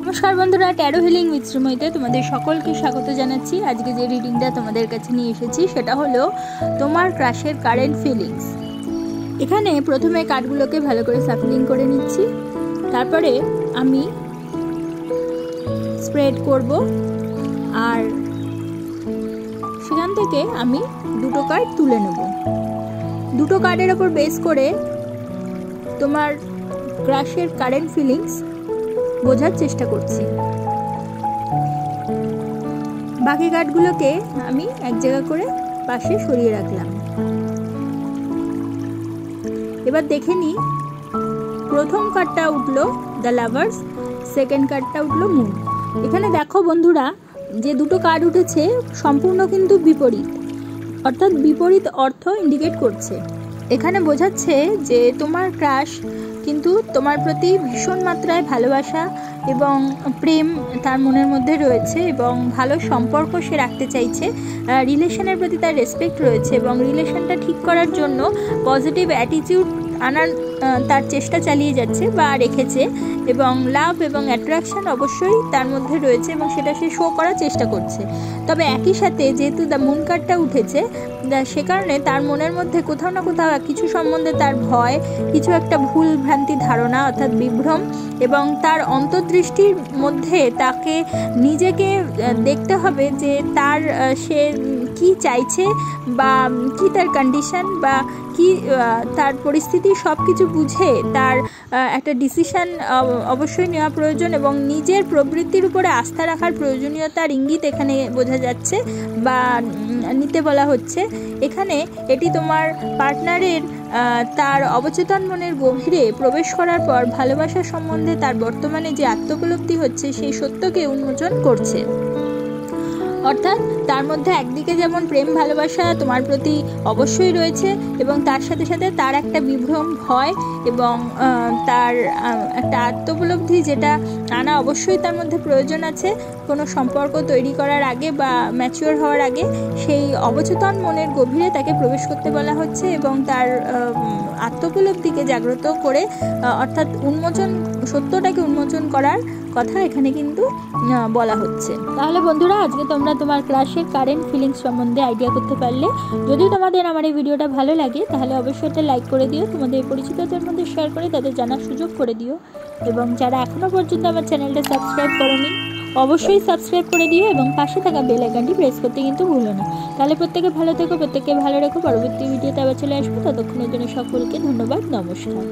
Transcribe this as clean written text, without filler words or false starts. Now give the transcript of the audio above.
নমস্কার বন্ধুরা, taro healing with শ্রীময়ীতে তোমাদের সকলকে স্বাগত জানাচ্ছি। আজকে যে রিডিংটা তোমাদের কাছে নিয়ে এসেছি সেটা হলো তোমার ক্রাশের কারেন্ট ফিলিংস। এখানে প্রথমে কার্ডগুলোকে ভালো করে সাফলিং করে নিচ্ছি, তারপরে আমি স্প্রেড করব, আর সেখান থেকে আমি দুটো কার্ড তুলে নেব। দুটো কার্ডের ওপর বেস করে তোমার ক্রাশের কারেন্ট ফিলিংস বোঝার চেষ্টা করছি। বাকি কার্ডগুলোকে আমি এক জায়গা করে পাশে সরিয়ে রাখলাম। এবার দেখে নিই, প্রথম কার্ডটা উঠলো দ্য লাভার্স, সেকেন্ড কার্ডটা উঠলো মুন। এখানে দেখো বন্ধুরা, যে দুটো কার্ড উঠেছে সম্পূর্ণ কিন্তু বিপরীত, অর্থাৎ বিপরীত অর্থ ইন্ডিকেট করছে। এখানে বোঝাচ্ছে যে তোমার ক্রাশ কিন্তু তোমার প্রতি ভীষণ মাত্রায় ভালোবাসা এবং প্রেম তার মনের মধ্যে রয়েছে, এবং ভালো সম্পর্ক সে রাখতে চাইছে, রিলেশনের প্রতি তার রেসপেক্ট রয়েছে, এবং রিলেশনটা ঠিক করার জন্য পজিটিভ অ্যাটিটিউড আনার তার চেষ্টা চালিয়ে যাচ্ছে বা রেখেছে, এবং লাভ এবং অ্যাট্রাকশন অবশ্যই তার মধ্যে রয়েছে এবং সেটা সে শো করার চেষ্টা করছে। তবে একই সাথে যেহেতু দ্য মুন কার্ডটা উঠেছে, সে কারণে তার মনের মধ্যে কোথাও না কোথাও কিছু সম্বন্ধে তার ভয়, কিছু একটা ভুল ভ্রান্তি ধারণা অর্থাৎ বিভ্রম, এবং তার অন্তর্দৃষ্টির মধ্যে তাকে নিজেকে দেখতে হবে যে তার সে কি চাইছে বা কি তার কন্ডিশন বা কি তার পরিস্থিতি, সব কিছু বুঝে তার একটা ডিসিশন অবশ্যই নেওয়া প্রয়োজন, এবং নিজের প্রবৃত্তির উপরে আস্থা রাখার প্রয়োজনীয়তার ইঙ্গিত এখানে বোঝা যাচ্ছে বা নিতে বলা হচ্ছে। এখানে এটি তোমার পার্টনারের তার অবচেতন মনের গভীরে প্রবেশ করার পর ভালোবাসা সম্বন্ধে তার বর্তমানে যে আত্মোপলব্ধি হচ্ছে সেই সত্যকে উন্মোচন করছে। অর্থাৎ তার মধ্যে একদিকে যেমন প্রেম ভালোবাসা তোমার প্রতি অবশ্যই রয়েছে, এবং তার সাথে সাথে তার একটা বিভ্রম ভয় এবং তার একটা আত্মোপলব্ধি যেটা আনা অবশ্যই তার মধ্যে প্রয়োজন আছে কোনো সম্পর্ক তৈরি করার আগে বা ম্যাচিওর হওয়ার আগে। সেই অবচেতন মনের গভীরে তাকে প্রবেশ করতে বলা হচ্ছে এবং তার আত্মোপলব্ধিকে জাগ্রত করে অর্থাৎ উন্মোচন, সত্যটাকে উন্মোচন করার কথা এখানে কিন্তু বলা হচ্ছে। তাহলে বন্ধুরা, আজকে তোমরা তোমার ক্রাশের কারেন্ট ফিলিংস সম্বন্ধে আইডিয়া করতে পারলে। যদি তোমাদের আমার এই ভিডিওটা ভালো লাগে তাহলে অবশ্যই একটা লাইক করে দিও, তোমাদের পরিচিতদের মধ্যে শেয়ার করে তাদের জানার সুযোগ করে দিও, এবং যারা এখনও পর্যন্ত আমার চ্যানেলটা সাবস্ক্রাইব করোনি অবশ্যই সাবস্ক্রাইব করে দিও, এবং পাশে থাকা বেল আইকনটি প্রেস করতে কিন্তু ভুলো না। তাহলে প্রত্যেকে ভালো থেকো, প্রত্যেককে ভালো রেখো। পরবর্তী ভিডিওতে আবার চলে আসবো, ততক্ষণের জন্য সকলকে ধন্যবাদ, নমস্কার।